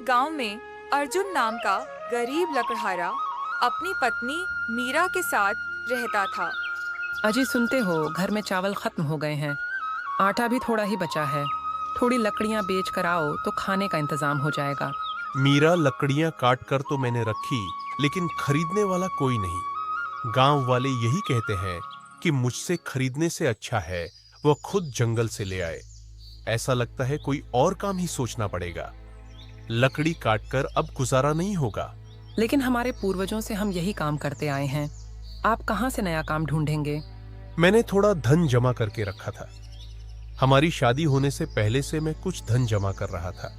गांव में अर्जुन नाम का गरीब लकड़हारा अपनी पत्नी मीरा के साथ रहता था। अजी सुनते हो, घर में चावल खत्म हो गए हैं, आटा भी थोड़ा ही बचा है। थोड़ी लकड़ियां बेच कर आओ तो खाने का इंतजाम हो जाएगा। मीरा, लकड़ियां काट कर तो मैंने रखी, लेकिन खरीदने वाला कोई नहीं। गांव वाले यही कहते हैं कि मुझसे खरीदने से अच्छा है वह खुद जंगल से ले आए। ऐसा लगता है कोई और काम ही सोचना पड़ेगा। लकड़ी काटकर अब गुजारा नहीं होगा। लेकिन हमारे पूर्वजों से हम यही काम करते आए हैं। आप कहाँ से नया काम ढूंढेंगे? मैंने थोड़ा धन जमा करके रखा था। हमारी शादी होने से पहले से मैं कुछ धन जमा कर रहा था,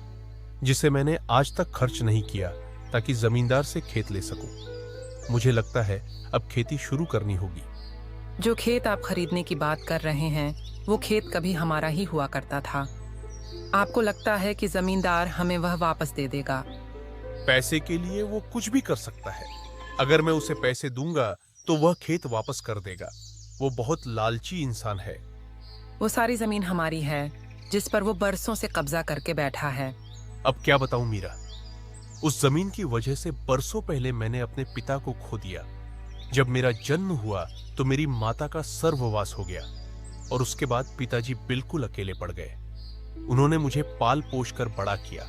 जिसे मैंने आज तक खर्च नहीं किया, ताकि जमींदार से खेत ले सकूं। मुझे लगता है अब खेती शुरू करनी होगी। जो खेत आप खरीदने की बात कर रहे हैं, वो खेत कभी हमारा ही हुआ करता था। आपको लगता है कि जमींदार हमें वह वापस दे देगा? पैसे के लिए वो कुछ भी कर सकता है। अगर मैं उसे पैसे दूंगा तो वह खेत वापस कर देगा। वो बहुत लालची इंसान है। वो सारी जमीन हमारी है, जिस पर वो बरसों से कब्जा करके बैठा है। अब क्या बताऊं मीरा, उस जमीन की वजह से बरसों पहले मैंने अपने पिता को खो दिया। जब मेरा जन्म हुआ तो मेरी माता का सर्ववास हो गया, और उसके बाद पिताजी बिल्कुल अकेले पड़ गए। उन्होंने मुझे पाल पोष कर बड़ा किया,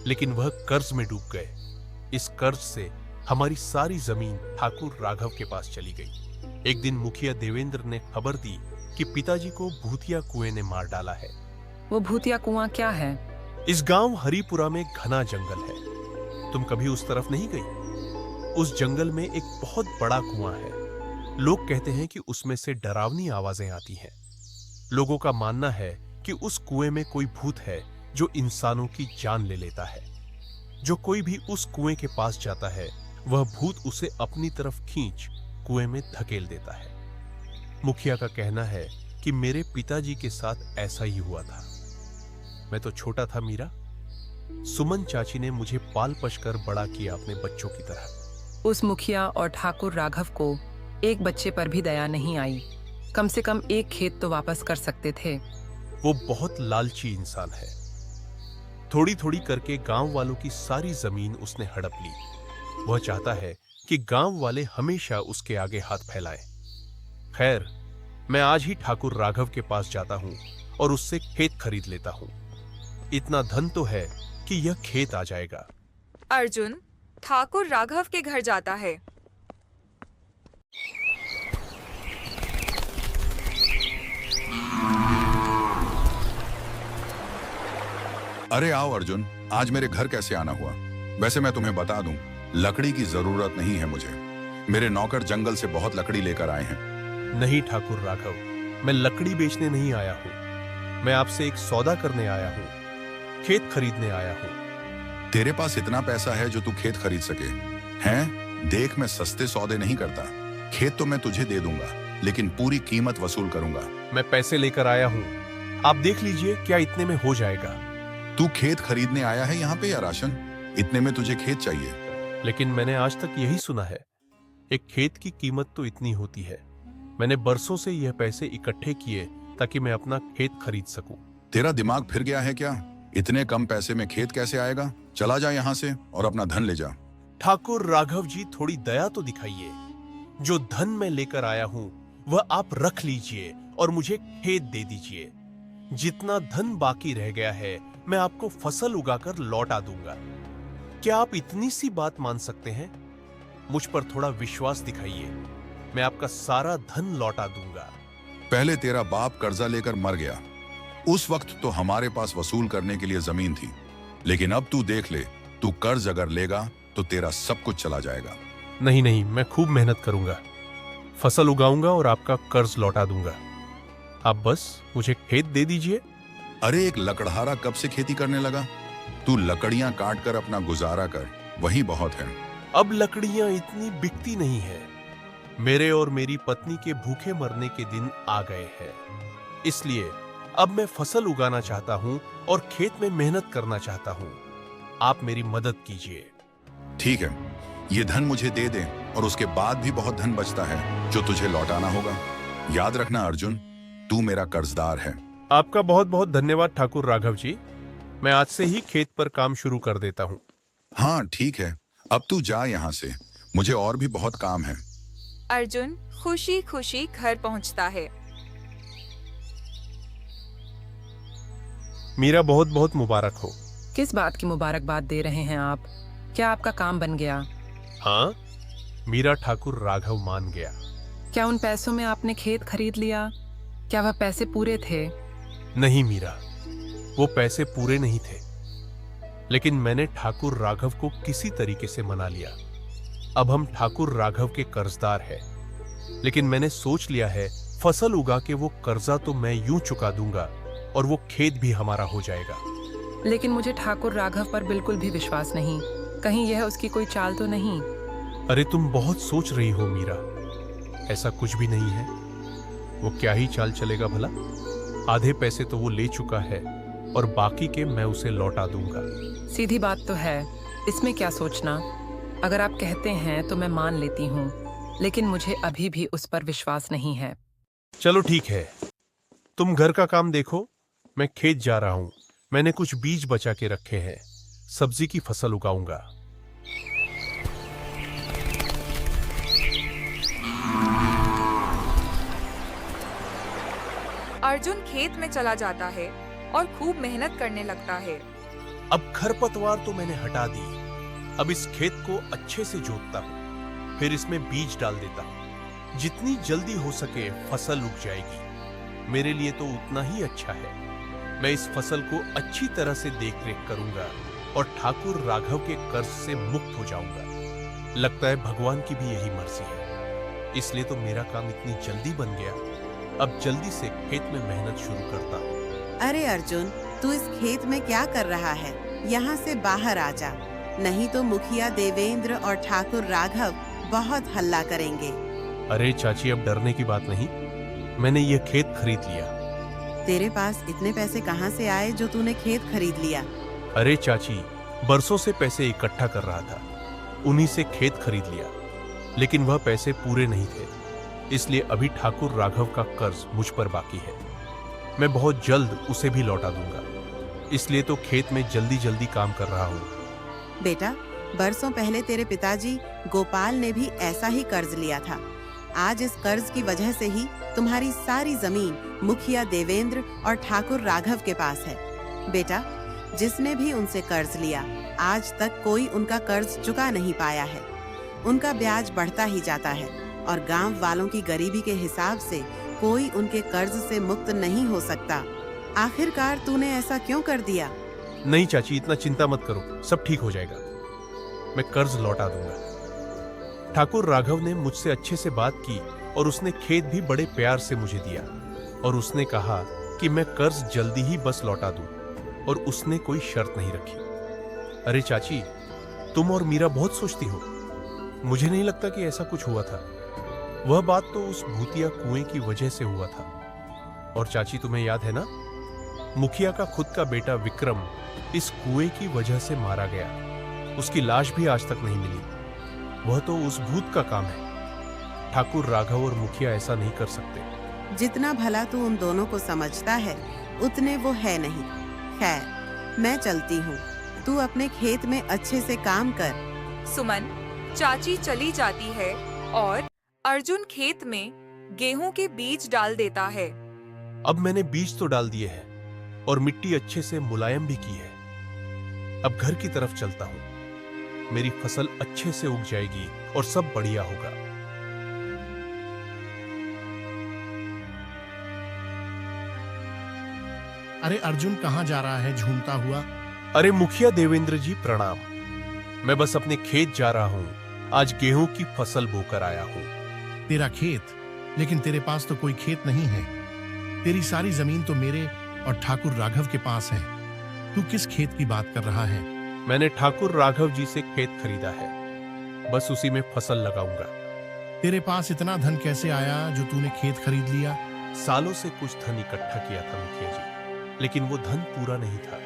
लेकिन वह कर्ज में डूब गए। इस कर्ज से हमारी सारी जमीन ठाकुर राघव के पास चली गई। एक दिन मुखिया देवेंद्र ने खबर दी कि पिताजी को भूतिया कुएं ने मार डाला है। वो भूतिया कुआं क्या है? इस गांव हरिपुरा में घना जंगल है। तुम कभी उस तरफ नहीं गई? उस जंगल में एक बहुत बड़ा कुआं है। लोग कहते हैं कि उसमें से डरावनी आवाजें आती हैं। लोगों का मानना है कि उस कुएं में कोई भूत है जो इंसानों की जान ले लेता है। जो कोई भी उस कुएं के पास जाता है, वह भूत उसे अपनी तरफ खींच कुएं में धकेल देता है। मुखिया का कहना है कि मेरे पिताजी के साथ ऐसा ही हुआ था। मैं तो छोटा था मीरा। सुमन चाची ने मुझे पाल पोष कर बड़ा किया अपने बच्चों की तरह। उस मुखिया और ठाकुर राघव को एक बच्चे पर भी दया नहीं आई। कम से कम एक खेत तो वापस कर सकते थे। वो बहुत लालची इंसान है। थोड़ी थोड़ी करके गांव वालों की सारी जमीन उसने हड़प ली। वह चाहता है कि गांव वाले हमेशा उसके आगे हाथ फैलाएं। खैर, मैं आज ही ठाकुर राघव के पास जाता हूं और उससे खेत खरीद लेता हूं। इतना धन तो है कि यह खेत आ जाएगा। अर्जुन ठाकुर राघव के घर जाता है। अरे आओ अर्जुन, आज मेरे घर कैसे आना हुआ? वैसे मैं तुम्हें बता दूं, लकड़ी की जरूरत नहीं है मुझे। मेरे नौकर जंगल से बहुत लकड़ी लेकर आए हैं। नहीं ठाकुर राघव, मैं लकड़ी बेचने नहीं आया हूं। मैं आपसे एक सौदा करने आया हूं, खेत खरीदने आया हूं। तेरे पास इतना पैसा है जो तू खेत खरीद सके? हैं? देख, मैं सस्ते सौदे नहीं करता। खेत तो मैं तुझे दे दूंगा, लेकिन पूरी कीमत वसूल करूंगा। मैं पैसे लेकर आया हूं, आप देख लीजिए क्या इतने में हो जाएगा। तू खेत खरीदने आया है यहाँ पे या राशन? इतने में तुझे खेत चाहिए? लेकिन मैंने आज तक यही सुना है, एक खेत की कीमत तो इतनी होती है। मैंने बरसों से यह पैसे इकट्ठे किए ताकि मैं अपना खेत खरीद सकूं। तेरा दिमाग फिर गया है क्या? इतने कम पैसे में खेत कैसे आएगा? चला जा यहाँ से और अपना धन ले जा। ठाकुर राघव जी, थोड़ी दया तो दिखाइए। जो धन मैं लेकर आया हूं वह आप रख लीजिए और मुझे खेत दे दीजिए। जितना धन बाकी रह गया है मैं आपको फसल उगाकर लौटा दूंगा। क्या आप इतनी सी बात मान सकते हैं? मुझ पर थोड़ा विश्वास दिखाइए, मैं आपका सारा धन लौटा दूंगा। पहले तेरा बाप कर्जा लेकर मर गया। उस वक्त तो हमारे पास वसूल करने के लिए जमीन थी, लेकिन अब तू देख ले, तू कर्ज अगर लेगा तो तेरा सब कुछ चला जाएगा। नहीं नहीं, मैं खूब मेहनत करूंगा, फसल उगाऊंगा और आपका कर्ज लौटा दूंगा। आप बस मुझे खेत दे दीजिए। अरे एक लकड़हारा कब से खेती करने लगा? तू लकड़ियां काट कर अपना गुजारा कर, वही बहुत है। अब लकड़ियां इतनी बिकती नहीं है। मेरे और मेरी पत्नी के भूखे मरने के दिन आ गए हैं। इसलिए अब मैं फसल उगाना चाहता हूं और खेत में मेहनत करना चाहता हूं। आप मेरी मदद कीजिए। ठीक है, ये धन मुझे दे दे और उसके बाद भी बहुत धन बचता है जो तुझे लौटाना होगा। याद रखना अर्जुन, तू मेरा कर्जदार है। आपका बहुत बहुत धन्यवाद ठाकुर राघव जी। मैं आज से ही खेत पर काम शुरू कर देता हूं। हाँ ठीक है, अब तू जा यहाँ से, मुझे और भी बहुत काम है। अर्जुन खुशी खुशी घर पहुंचता है। मीरा बहुत बहुत मुबारक हो। किस बात की मुबारकबाद दे रहे हैं आप? क्या आपका काम बन गया? हाँ, मीरा ठाकुर राघव मान गया। क्या उन पैसों में आपने खेत खरीद लिया? क्या वह पैसे पूरे थे? नहीं मीरा, वो पैसे पूरे नहीं थे, लेकिन मैंने ठाकुर राघव को किसी तरीके से मना लिया। अब हम ठाकुर राघव के कर्जदार हैं, लेकिन मैंने सोच लिया है फसल उगा के वो कर्जा तो मैं यूं चुका दूंगा और वो खेत भी हमारा हो जाएगा। लेकिन मुझे ठाकुर राघव पर बिल्कुल भी विश्वास नहीं। कहीं यह उसकी कोई चाल तो नहीं? अरे तुम बहुत सोच रही हो मीरा, ऐसा कुछ भी नहीं है। वो क्या ही चाल चलेगा भला? आधे पैसे तो वो ले चुका है और बाकी के मैं उसे लौटा दूंगा। सीधी बात तो है, इसमें क्या सोचना। अगर आप कहते हैं तो मैं मान लेती हूँ, लेकिन मुझे अभी भी उस पर विश्वास नहीं है। चलो ठीक है, तुम घर का काम देखो, मैं खेत जा रहा हूं। मैंने कुछ बीज बचा के रखे हैं, सब्जी की फसल उगाऊंगा। अर्जुन खेत में चला जाता है और खूब मेहनत करने लगता है। अब खरपतवार तो मैंने हटा दी, अब इस खेत को अच्छे से जोतता हूं, फिर इसमें बीज डाल देता हूं। जितनी जल्दी हो सके फसल उग जाएगी, मेरे लिए तो उतना ही अच्छा है। मैं इस फसल को अच्छी तरह से देखरेख करूंगा और ठाकुर राघव के कर्ज से मुक्त हो जाऊंगा। लगता है भगवान की भी यही मर्जी है, इसलिए तो मेरा काम इतनी जल्दी बन गया। अब जल्दी से खेत में मेहनत शुरू करता हूँ। अरे अर्जुन, तू इस खेत में क्या कर रहा है? यहाँ से बाहर आ जा, नहीं तो मुखिया देवेंद्र और ठाकुर राघव बहुत हल्ला करेंगे। अरे चाची, अब डरने की बात नहीं, मैंने ये खेत खरीद लिया। तेरे पास इतने पैसे कहाँ से आए जो तूने खेत खरीद लिया? अरे चाची, बरसों से पैसे इकट्ठा कर रहा था, उन्हीं से खेत खरीद लिया, लेकिन वह पैसे पूरे नहीं थे, इसलिए अभी ठाकुर राघव का कर्ज मुझ पर बाकी है। मैं बहुत जल्द उसे भी लौटा दूंगा, इसलिए तो खेत में जल्दी जल्दी काम कर रहा हूँ। बेटा, बरसों पहले तेरे पिताजी गोपाल ने भी ऐसा ही कर्ज लिया था। आज इस कर्ज की वजह से ही तुम्हारी सारी जमीन मुखिया देवेंद्र और ठाकुर राघव के पास है। बेटा, जिसने भी उनसे कर्ज लिया, आज तक कोई उनका कर्ज चुका नहीं पाया है। उनका ब्याज बढ़ता ही जाता है और गांव वालों की गरीबी के हिसाब से कोई उनके कर्ज से मुक्त नहीं हो सकता। आखिरकार तूने ऐसा क्यों कर दिया? नहीं चाची, इतना चिंता मत करो, सब ठीक हो जाएगा। मैं कर्ज लौटा दूंगा। ठाकुर राघव ने मुझसे अच्छे से बात की और उसने खेत भी बड़े प्यार से मुझे दिया और उसने कहा कि मैं कर्ज जल्दी ही बस लौटा दूं, और उसने कोई शर्त नहीं रखी। अरे चाची, तुम और मीरा बहुत सोचती हो, मुझे नहीं लगता कि ऐसा कुछ हुआ था। वह बात तो उस भूतिया कुएं की वजह से हुआ था। और चाची, तुम्हें याद है ना, मुखिया का खुद का बेटा विक्रम इस कुएं की वजह से मारा गया। उसकी लाश भी आज तक नहीं मिली। वह तो उस भूत का काम है। ठाकुर राघव और मुखिया ऐसा नहीं कर सकते। जितना भला तू उन दोनों को समझता है, उतने वो है नहीं। खैर, मैं चलती हूँ, तू अपने खेत में अच्छे से काम कर। सुमन, चाची चली जाती है और अर्जुन खेत में गेहूं के बीज डाल देता है। अब मैंने बीज तो डाल दिए हैं और मिट्टी अच्छे से मुलायम भी की है। अब घर की तरफ चलता हूँ। मेरी फसल अच्छे से उग जाएगी और सब बढ़िया होगा। अरे अर्जुन, कहाँ जा रहा है झूमता हुआ? अरे मुखिया देवेंद्र जी, प्रणाम। मैं बस अपने खेत जा रहा हूँ, आज गेहूं की फसल बोकर आया हूँ। तेरा खेत? लेकिन तेरे पास तो कोई खेत नहीं है। तेरी सारी जमीन तो मेरे और ठाकुर राघव के पास है। तू किस खेत की बात कर रहा है? मैंने ठाकुर राघव जी से खेत खरीदा है, बस उसी में फसल लगाऊंगा। तेरे पास इतना धन कैसे आया जो तूने खेत खरीद लिया? सालों से कुछ धन इकट्ठा किया था मुखिया जी, लेकिन वो धन पूरा नहीं था।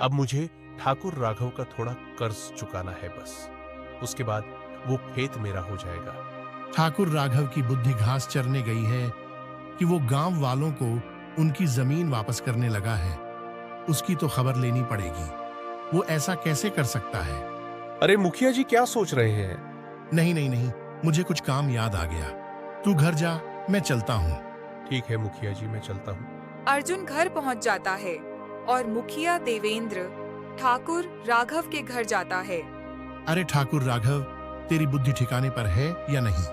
अब मुझे ठाकुर राघव का थोड़ा कर्ज चुकाना है बस। उसके बाद वो खेत मेरा हो जाएगा। ठाकुर राघव की बुद्धि घास चरने गई है कि वो गांव वालों को उनकी जमीन वापस करने लगा है। उसकी तो खबर लेनी पड़ेगी। वो ऐसा कैसे कर सकता है? अरे मुखिया जी क्या सोच रहे हैं? नहीं नहीं नहीं, मुझे कुछ काम याद आ गया। तू घर जा, मैं चलता हूँ। ठीक है मुखिया जी, मैं चलता हूँ। अर्जुन घर पहुंच जाता है और मुखिया देवेंद्र ठाकुर राघव के घर जाता है। अरे ठाकुर राघव, तेरी बुद्धि ठिकाने पर है या नहीं?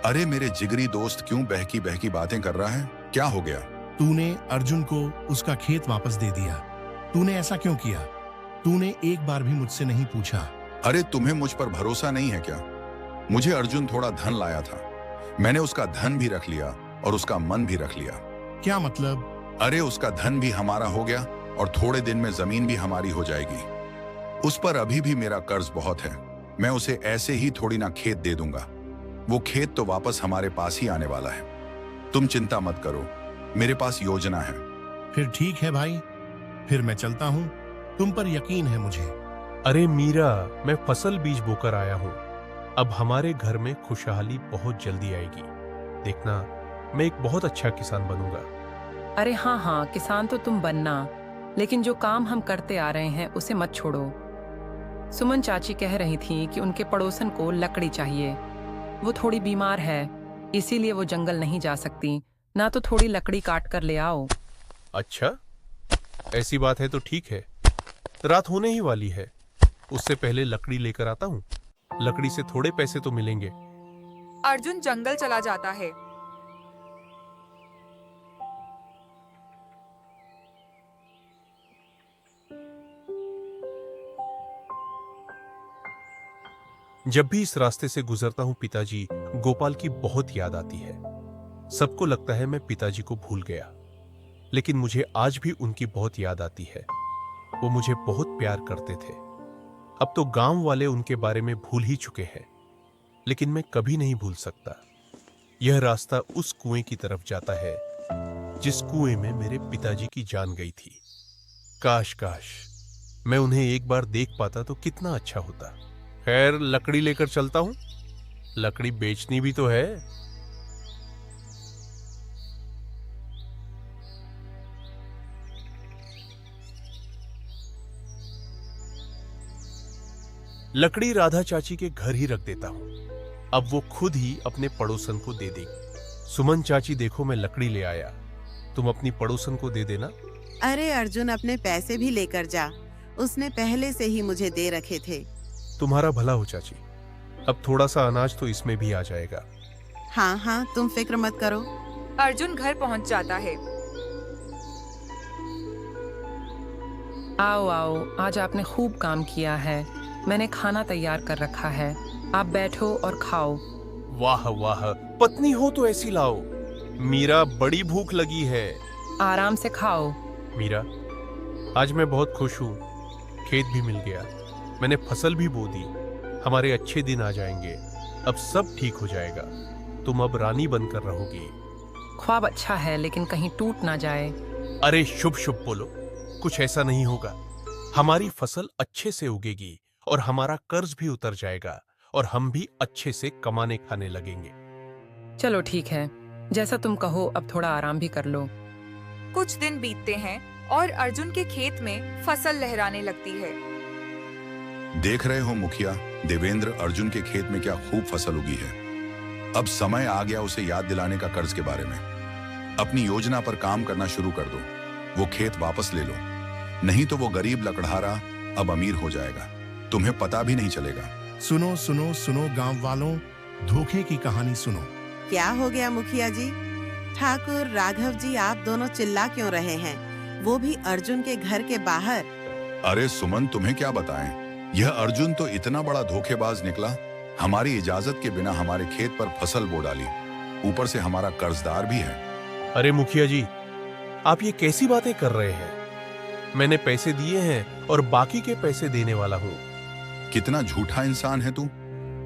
अरे मेरे जिगरी दोस्त क्यों बहकी बहकी बातें कर रहा है? क्या हो गया? तूने अर्जुन को उसका खेत वापस दे दिया। तूने ऐसा क्यों किया? तूने एक बार भी मुझसे नहीं पूछा। अरे तुम्हें मुझ पर भरोसा नहीं है क्या? मुझे अर्जुन थोड़ा धन लाया था, मैंने उसका धन भी रख लिया और उसका मन भी रख लिया। क्या मतलब? अरे उसका धन भी हमारा हो गया और थोड़े दिन में जमीन भी हमारी हो जाएगी। उस पर अभी भी मेरा कर्ज बहुत है, मैं उसे ऐसे ही थोड़ी ना खेत दे दूंगा। वो खेत तो वापस हमारे पास ही आने वाला है। तुम चिंता मत करो, मेरे पास योजना है। फिर ठीक है भाई, फिर मैं चलता हूँ। तुम पर यकीन है मुझे। अरे मीरा, मैं फसल बीज बोकर आया हूँ। अब हमारे घर में खुशहाली बहुत जल्दी आएगी। देखना, मैं एक बहुत अच्छा किसान बनूंगा। अरे हाँ हाँ, किसान तो तुम बनना, लेकिन जो काम हम करते आ रहे हैं उसे मत छोड़ो। सुमन चाची कह रही थी कि उनके पड़ोसन को लकड़ी चाहिए। वो थोड़ी बीमार है, इसीलिए वो जंगल नहीं जा सकती। ना तो थोड़ी लकड़ी काट कर ले आओ। अच्छा, ऐसी बात है तो ठीक है। रात होने ही वाली है, उससे पहले लकड़ी लेकर आता हूँ। लकड़ी से थोड़े पैसे तो मिलेंगे। अर्जुन जंगल चला जाता है। जब भी इस रास्ते से गुजरता हूँ पिताजी गोपाल की बहुत याद आती है। सबको लगता है मैं पिताजी को भूल गया, लेकिन मुझे आज भी उनकी बहुत याद आती है। वो मुझे बहुत प्यार करते थे। अब तो गांव वाले उनके बारे में भूल ही चुके हैं, लेकिन मैं कभी नहीं भूल सकता। यह रास्ता उस कुएं की तरफ जाता है जिस कुएं में मेरे पिताजी की जान गई थी। काश काश मैं उन्हें एक बार देख पाता तो कितना अच्छा होता। खैर, लकड़ी लेकर चलता हूं, लकड़ी बेचनी भी तो है। लकड़ी राधा चाची के घर ही रख देता हूं। अब वो खुद ही अपने पड़ोसन को दे देगी। सुमन चाची देखो, मैं लकड़ी ले आया, तुम अपनी पड़ोसन को दे देना। अरे अर्जुन, अपने पैसे भी लेकर जा, उसने पहले से ही मुझे दे रखे थे। तुम्हारा भला हो चाची, अब थोड़ा सा अनाज तो इसमें भी आ जाएगा। हाँ हाँ, तुम फिक्र मत करो। अर्जुन घर पहुंच जाता है। आओ आओ, आज आपने खूब काम किया है। मैंने खाना तैयार कर रखा है, आप बैठो और खाओ। वाह वाह, पत्नी हो तो ऐसी लाओ। मीरा, बड़ी भूख लगी है। आराम से खाओ। मीरा, आज मैं बहुत खुश हूँ। खेत भी मिल गया, मैंने फसल भी बो दी। हमारे अच्छे दिन आ जाएंगे, अब सब ठीक हो जाएगा। तुम अब रानी बनकर रहोगी। ख्वाब अच्छा है, लेकिन कहीं टूट ना जाए। अरे शुभ शुभ बोलो, कुछ ऐसा नहीं होगा। हमारी फसल अच्छे से उगेगी और हमारा कर्ज भी उतर जाएगा और हम भी अच्छे से कमाने खाने लगेंगे। चलो ठीक है, जैसा तुम कहो। अब थोड़ा आराम भी कर लो। कुछ दिन बीतते हैं और अर्जुन के खेत में फसल लहराने लगती है। देख रहे हो मुखिया देवेंद्र, अर्जुन के खेत में क्या खूब फसल उगी है। अब समय आ गया उसे याद दिलाने का कर्ज के बारे में। अपनी योजना पर काम करना शुरू कर दो। वो खेत वापस ले लो, नहीं तो वो गरीब लकड़हारा अब अमीर हो जाएगा, तुम्हें पता भी नहीं चलेगा। सुनो सुनो सुनो गांव वालों, धोखे की कहानी सुनो। क्या हो गया मुखिया जी? ठाकुर राघव जी, आप दोनों चिल्ला क्यों रहे हैं, वो भी अर्जुन के घर के बाहर? अरे सुमन, तुम्हें क्या बताएं, यह अर्जुन तो इतना बड़ा धोखेबाज निकला। हमारी इजाजत के बिना हमारे खेत पर फसल बो डाली, ऊपर से हमारा कर्जदार भी है। अरे मुखिया जी, आप ये कैसी बातें कर रहे हैं? मैंने पैसे दिए हैं और बाकी के पैसे देने वाला हूँ। कितना झूठा इंसान है तू।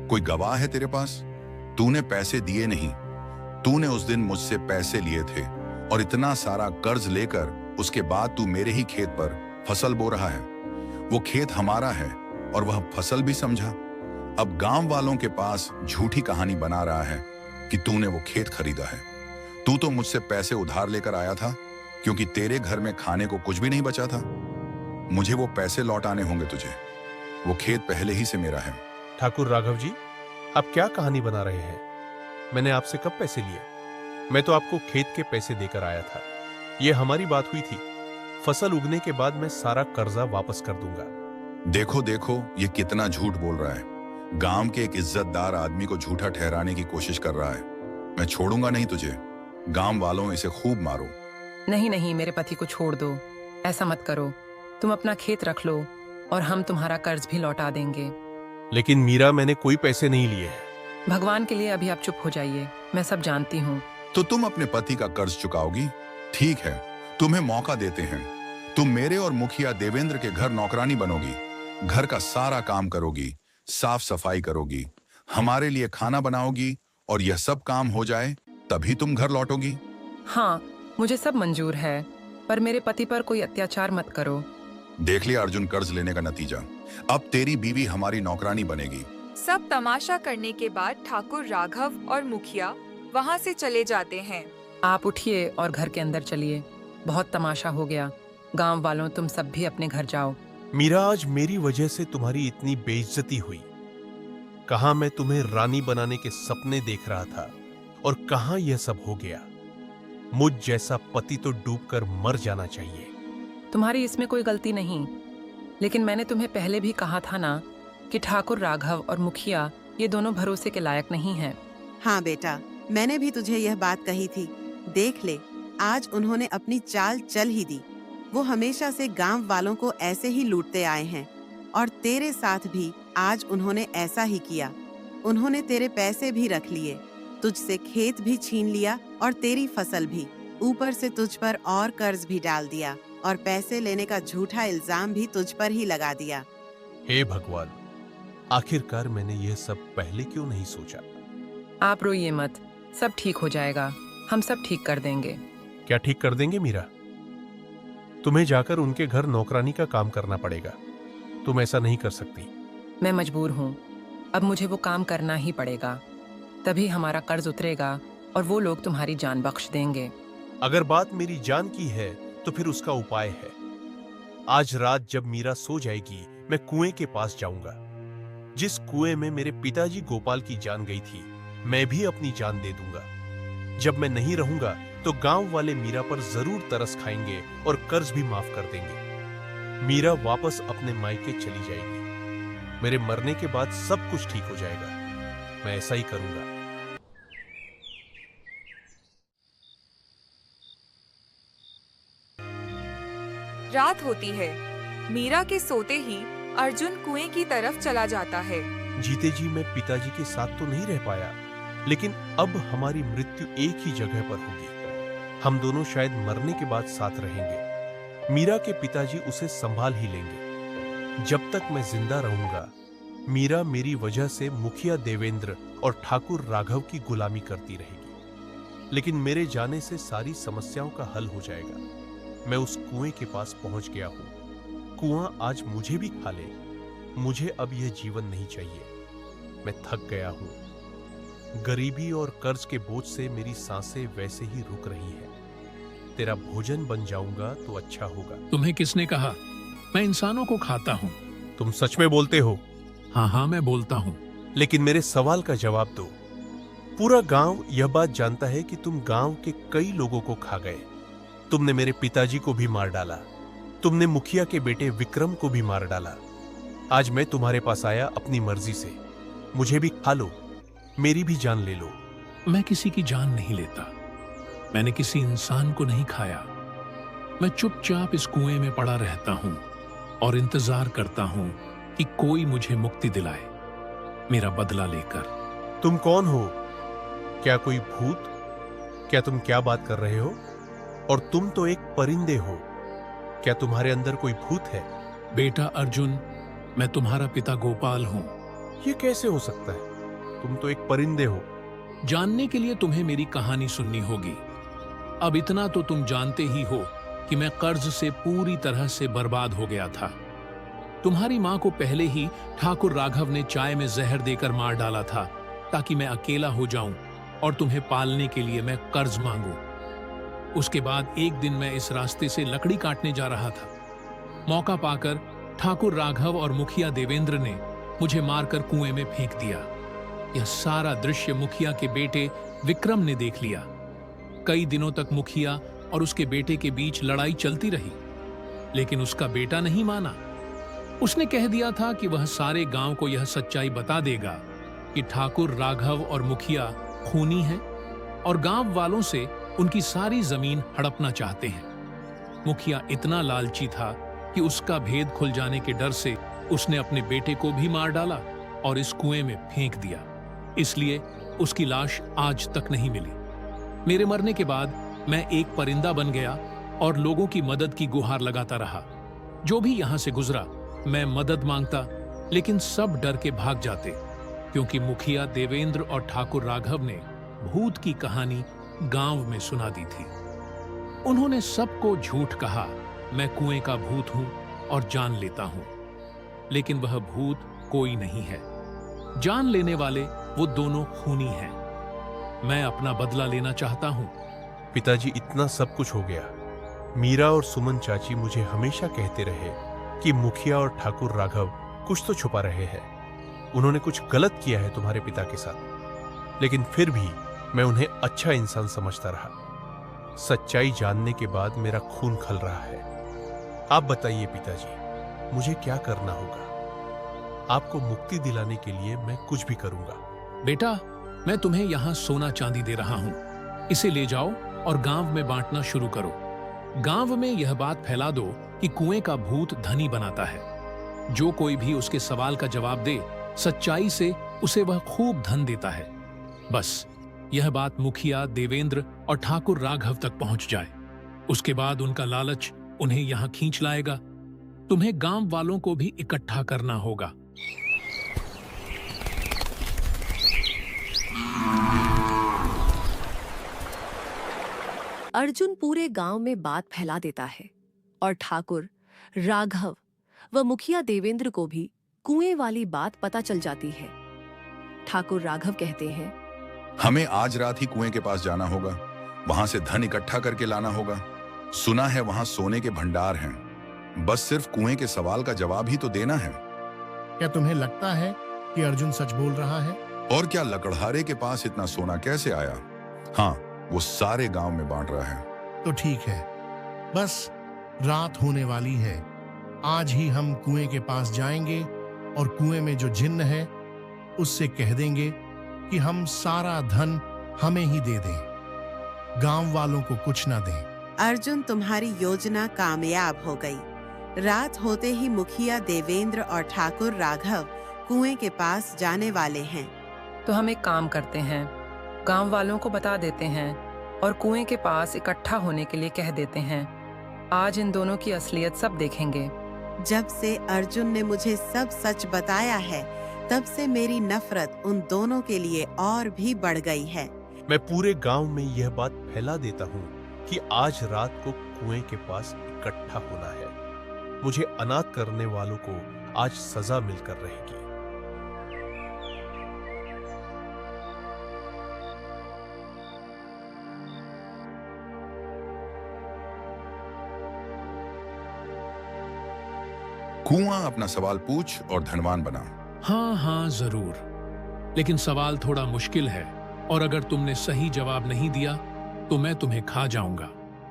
कोई गवाह है तेरे पास? तूने पैसे दिए नहीं, तूने उस दिन मुझसे पैसे लिए थे और इतना सारा कर्ज लेकर उसके बाद तू मेरे ही खेत पर फसल बो रहा है। वो खेत हमारा है और वह फसल भी समझा। अब गांव वालों के पास झूठी कहानी बना रहा है कि तूने वो खेत खरीदा है। तू तो मुझसे पैसे उधार लेकर आया था, क्योंकि तेरे घर में खाने को कुछ भी नहीं बचा था। मुझे वो पैसे लौटाने होंगे तुझे। वो खेत पहले ही से मेरा है। ठाकुर राघव जी, आप क्या कहानी बना रहे हैं? मैंने आपसे कब पैसे लिए? मैं तो आपको खेत के पैसे देकर आया था। ये हमारी बात हुई थी। फसल उगने के बाद मैं सारा कर्जा वापस कर दूंगा। देखो देखो, ये कितना झूठ बोल रहा है। गांव के एक इज्जतदार आदमी को झूठा ठहराने की कोशिश कर रहा है। मैं छोड़ूंगा नहीं तुझे। गांव वालों इसे खूब मारो। नहीं नहीं, मेरे पति को छोड़ दो, ऐसा मत करो। तुम अपना खेत रख लो और हम तुम्हारा कर्ज भी लौटा देंगे। लेकिन मीरा, मैंने कोई पैसे नहीं लिए हैं। भगवान के लिए अभी आप चुप हो जाइए, मैं सब जानती हूँ। तो तुम अपने पति का कर्ज चुकाओगी? ठीक है, तुम्हें मौका देते हैं। तुम मेरे और मुखिया देवेंद्र के घर नौकरानी बनोगी, घर का सारा काम करोगी, साफ सफाई करोगी, हमारे लिए खाना बनाओगी, और यह सब काम हो जाए तभी तुम घर लौटोगी। हाँ, मुझे सब मंजूर है, पर मेरे पति पर कोई अत्याचार मत करो। देख लिया अर्जुन कर्ज लेने का नतीजा। अब तेरी बीवी हमारी नौकरानी बनेगी। सब तमाशा करने के बाद ठाकुर राघव और मुखिया वहाँ से चले जाते हैं। आप उठिए और घर के अंदर चलिए। बहुत तमाशा हो गया। गांव वालों, तुम सब भी अपने घर जाओ। मीरा, आज मेरी वजह से तुम्हारी इतनी बेइज्जती हुई। कहाँ मैं तुम्हें रानी बनाने के सपने देख रहा था और कहाँ यह सब हो गया। मुझ जैसा पति तो डूबकर मर जाना चाहिए। तुम्हारी इसमें कोई गलती नहीं, लेकिन मैंने तुम्हें पहले भी कहा था ना कि ठाकुर राघव और मुखिया ये दोनों भरोसे के लायक नहीं हैं। हाँ बेटा, मैंने भी तुझे यह बात कही थी। देख ले, आज उन्होंने अपनी चाल चल ही दी। वो हमेशा से गांव वालों को ऐसे ही लूटते आए हैं, और तेरे साथ भी आज उन्होंने ऐसा ही किया। उन्होंने तेरे पैसे भी रख लिए, तुझसे खेत भी छीन लिया और तेरी फसल भी। ऊपर से तुझ पर और कर्ज भी डाल दिया, और पैसे लेने का झूठा इल्जाम भी तुझ पर ही लगा दिया। हे भगवान, आखिरकार मैंने यह सब पहले क्यों नहीं सोचा? आप रोइए मत, सब ठीक हो जाएगा। हम सब ठीक कर देंगे। क्या ठीक कर देंगे मीरा? तुम्हें जाकर उनके घर नौकरानी का काम करना पड़ेगा। तुम ऐसा नहीं कर सकती। मैं मजबूर हूँ, अब मुझे वो काम करना ही पड़ेगा। तभी हमारा कर्ज उतरेगा और वो लोग तुम्हारी जान बख्श देंगे। अगर बात मेरी जान की है तो फिर उसका उपाय है। आज रात जब मीरा सो जाएगी, मैं कुएं के पास जाऊंगा। जिस कुएं में मेरे पिताजी गोपाल की जान गई थी, मैं भी अपनी जान दे दूंगा। जब मैं नहीं रहूंगा तो गांव वाले मीरा पर जरूर तरस खाएंगे और कर्ज भी माफ कर देंगे। मीरा वापस अपने मायके चली जाएगी। मेरे मरने के बाद सब कुछ ठीक हो जाएगा। मैं ऐसा ही करूंगा। रात होती है। मीरा के सोते ही अर्जुन कुएं की तरफ चला जाता है। जीते जी मैं पिताजी के साथ तो नहीं रह पाया, लेकिन अब हमारी मृत्यु एक ही जगह पर होगी। हम दोनों शायद मरने के बाद साथ रहेंगे। मीरा के पिताजी उसे संभाल ही लेंगे। जब तक मैं जिंदा रहूंगा, मीरा मेरी वजह से मुखिया देवेंद्र और ठाकुर राघव की गुलामी करती रहेगी। लेकिन मेरे जाने से सारी समस्याओं का हल हो जाएगा। मैं उस कुएं के पास पहुंच गया हूं। कुआं आज मुझे भी खा ले। मुझे अब यह जीवन नहीं चाहिए। मैं थक गया हूं। गरीबी और कर्ज के बोझ से मेरी सांसें वैसे ही रुक रही हैं। तेरा भोजन बन जाऊंगा तो अच्छा होगा। तुम्हें किसने कहा? मैं इंसानों को खाता हूँ। तुम सच में बोलते हो? हाँ हाँ, मैं बोलता हूँ। लेकिन मेरे सवाल का जवाब दो। पूरा गांव यह बात जानता है कि तुम गांव के कई लोगों को खा गए। तुमने मेरे पिताजी को भी मार डाला। तुमने मुखिया के बेटे विक्रम को भी मार डाला। आज मैं तुम्हारे पास आया अपनी मर्जी से। मुझे भी खा लो, मेरी भी जान ले लो। मैं किसी की जान नहीं लेता। मैंने किसी इंसान को नहीं खाया। मैं चुपचाप इस कुएं में पड़ा रहता हूं और इंतजार करता हूं कि कोई मुझे मुक्ति दिलाए, मेरा बदला लेकर। तुम कौन हो? क्या कोई भूत? क्या तुम क्या बात कर रहे हो? और तुम तो एक परिंदे हो। क्या तुम्हारे अंदर कोई भूत है? बेटा अर्जुन, मैं तुम्हारा पिता गोपाल हूं। ये कैसे हो सकता है? तुम तो एक परिंदे हो। जानने के लिए तुम्हें मेरी कहानी सुननी होगी। अब इतना तो तुम जानते ही हो कि मैं कर्ज से पूरी तरह से बर्बाद हो गया था। तुम्हारी मां को पहले ही ठाकुर राघव ने चाय में जहर देकर मार डाला था, ताकि मैं अकेला हो जाऊं और तुम्हें पालने के लिए मैं कर्ज मांगू। उसके बाद एक दिन मैं इस रास्ते से लकड़ी काटने जा रहा था। मौका पाकर ठाकुर राघव और मुखिया देवेंद्र ने मुझे मारकर कुएं में फेंक दिया। यह सारा दृश्य मुखिया के बेटे विक्रम ने देख लिया। कई दिनों तक मुखिया और उसके बेटे के बीच लड़ाई चलती रही, लेकिन उसका बेटा नहीं माना। उसने कह दिया था कि वह सारे गांव को यह सच्चाई बता देगा कि ठाकुर राघव और मुखिया खूनी हैं और गांव वालों से उनकी सारी जमीन हड़पना चाहते हैं। मुखिया इतना लालची था कि उसका भेद खुल जाने के डर से उसने अपने बेटे को भी मार डाला और इस कुएं में फेंक दिया। इसलिए उसकी लाश आज तक नहीं मिली। मेरे मरने के बाद मैं एक परिंदा बन गया और लोगों की मदद की गुहार लगाता रहा। जो भी यहां से गुजरा मैं मदद मांगता, लेकिन सब डर के भाग जाते, क्योंकि मुखिया देवेंद्र और ठाकुर राघव ने भूत की कहानी गांव में सुना दी थी। उन्होंने सबको झूठ कहा मैं कुएं का भूत हूं और जान लेता हूं, लेकिन वह भूत कोई नहीं है। जान लेने वाले वो दोनों खूनी हैं। मैं अपना बदला लेना चाहता हूं। पिताजी, इतना सब कुछ हो गया। मीरा और सुमन चाची मुझे हमेशा कहते रहे कि मुखिया और ठाकुर राघव कुछ तो छुपा रहे हैं। उन्होंने कुछ गलत किया है तुम्हारे पिता के साथ, लेकिन फिर भी मैं उन्हें अच्छा इंसान समझता रहा। सच्चाई जानने के बाद मेरा खून खल रहा है। आप बताइए पिताजी, मुझे क्या करना होगा? आपको मुक्ति दिलाने के लिए मैं कुछ भी करूंगा। बेटा, मैं तुम्हें यहां सोना चांदी दे रहा हूं। इसे ले जाओ और गांव में बांटना शुरू करो। गांव में यह बात फैला दो कि कुएं का भूत धनी बनाता है। जो कोई भी उसके सवाल का जवाब दे सच्चाई से, उसे वह खूब धन देता है। बस यह बात मुखिया देवेंद्र और ठाकुर राघव तक पहुंच जाए। उसके बाद उनका लालच उन्हें यहां खींच लाएगा। तुम्हें गांव वालों को भी इकट्ठा करना होगा। अर्जुन पूरे गांव में बात फैला देता है और ठाकुर राघव व मुखिया देवेंद्र को भी कुएं वाली बात पता चल जाती है। ठाकुर राघव कहते हैं, हमें आज रात ही कुएं के पास जाना होगा। वहां से धन इकट्ठा करके लाना होगा। सुना है वहां सोने के भंडार हैं। बस सिर्फ कुएं के सवाल का जवाब ही तो देना है। क्या तुम्हें लगता है कि अर्जुन सच बोल रहा है? और क्या लकड़हारे के पास इतना सोना कैसे आया? हाँ, वो सारे गांव में बांट रहा है। तो ठीक है, बस रात होने वाली है। आज ही हम कुएं के पास जाएंगे और कुएं में जो जिन्न है उससे कह देंगे कि हम सारा धन हमें ही दे दें, गांव वालों को कुछ ना दें। अर्जुन, तुम्हारी योजना कामयाब हो गई। रात होते ही मुखिया देवेंद्र और ठाकुर राघव कुएं के पास जाने वाले हैं। तो हम एक काम करते हैं, गांव वालों को बता देते हैं और कुएं के पास इकट्ठा होने के लिए कह देते हैं। आज इन दोनों की असलियत सब देखेंगे। जब से अर्जुन ने मुझे सब सच बताया है, तब से मेरी नफरत उन दोनों के लिए और भी बढ़ गई है। मैं पूरे गांव में यह बात फैला देता हूं कि आज रात को कुएं के पास इकट्ठा होना है। मुझे अनाथ करने वालों को आज सजा मिलकर रहेगी। कुआं अपना सवाल पूछ और धनवान बना। हाँ हाँ जरूर, लेकिन सवाल थोड़ा मुश्किल है और अगर तुमने सही जवाब नहीं दिया तो मैं तुम्हें खा जाऊंगा।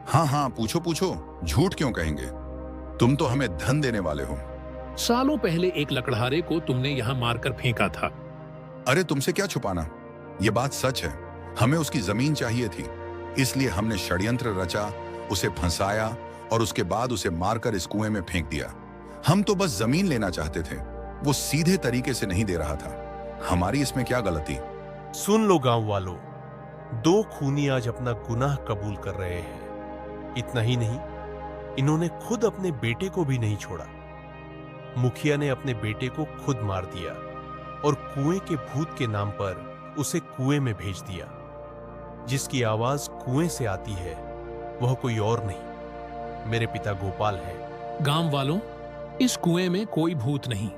हाँ हाँ, पूछो पूछो, झूठ क्यों कहेंगे? तुम तो हमें धन देने वाले हो। सालों पहले एक लकड़हारे को तुमने यहाँ मारकर फेंका था। अरे तुमसे क्या छुपाना, ये बात सच है। हमें उसकी जमीन चाहिए थी, इसलिए हमने षड्यंत्र रचा, उसे फंसाया और उसके बाद उसे मारकर इस कुएं में फेंक दिया। हम तो बस जमीन लेना चाहते थे, वो सीधे तरीके से नहीं दे रहा था। हमारी इसमें क्या गलती? सुन लो गांव वालों, दो खूनी आज अपना गुनाह कबूल कर रहे हैं। इतना ही नहीं, इन्होंने खुद अपने बेटे को भी नहीं छोड़ा। मुखिया ने अपने बेटे को खुद मार दिया और कुएं के भूत के नाम पर उसे कुएं में भेज दिया। जिसकी आवाज कुएं से आती है वह कोई और नहीं, मेरे पिता गोपाल हैं। गांव वालों, इस कुएं में कोई भूत नहीं।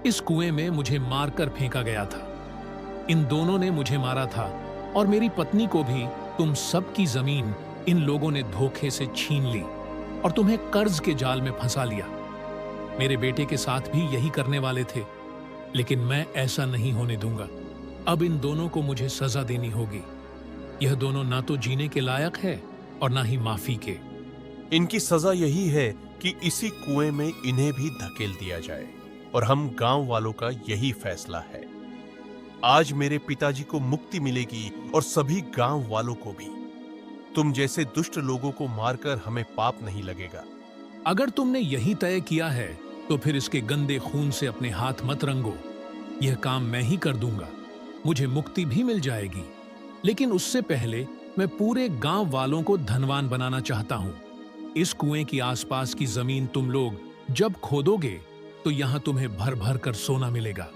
इस कुएं में मुझे मारकर फेंका गया था। इन दोनों ने मुझे मारा था और मेरी पत्नी को भी। तुम सबकी जमीन इन लोगों ने धोखे से छीन ली और तुम्हें कर्ज के जाल में फंसा लिया। मेरे बेटे के साथ भी यही करने वाले थे, लेकिन मैं ऐसा नहीं होने दूंगा। अब इन दोनों को मुझे सजा देनी होगी। यह दोनों ना तो जीने के लायक है और ना ही माफी के। इनकी सजा यही है कि इसी कुएं में इन्हें भी धकेल दिया जाए, और हम गांव वालों का यही फैसला है। आज मेरे पिताजी को मुक्ति मिलेगी और सभी गांव वालों को भी। तुम जैसे दुष्ट लोगों को मारकर हमें पाप नहीं लगेगा। अगर तुमने यही तय किया है तो फिर इसके गंदे खून से अपने हाथ मत रंगो। यह काम मैं ही कर दूंगा, मुझे मुक्ति भी मिल जाएगी। लेकिन उससे पहले मैं पूरे गांव वालों को धनवान बनाना चाहता हूं। इस कुएं की आसपास की जमीन तुम लोग जब खोदोगे तो यहां तुम्हें भर भर कर सोना मिलेगा,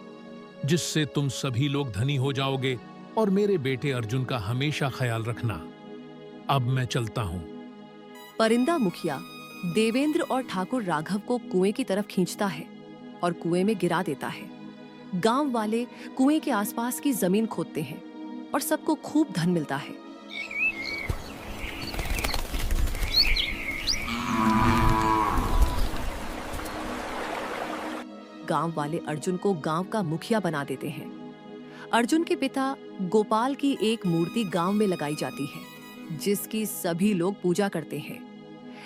जिससे तुम सभी लोग धनी हो जाओगे। और मेरे बेटे अर्जुन का हमेशा ख्याल रखना। अब मैं चलता हूं। परिंदा मुखिया देवेंद्र और ठाकुर राघव को कुएं की तरफ खींचता है और कुएं में गिरा देता है। गांव वाले कुएं के आसपास की जमीन खोदते हैं और सबको खूब धन मिलता है। गांव वाले अर्जुन को गांव का मुखिया बना देते हैं। अर्जुन के पिता गोपाल की एक मूर्ति गांव में लगाई जाती है, जिसकी सभी लोग पूजा करते हैं।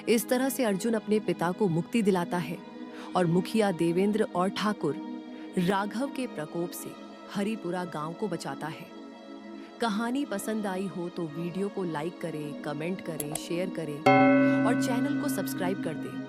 इस तरह से अर्जुन अपने पिता को मुक्ति दिलाता है और मुखिया देवेंद्र और ठाकुर राघव के प्रकोप से हरिपुरा गांव को बचाता है। कहानी पसंद आई हो तो वीडियो को लाइक करें, कमेंट करें, शेयर करें और चैनल को सब्सक्राइब कर दें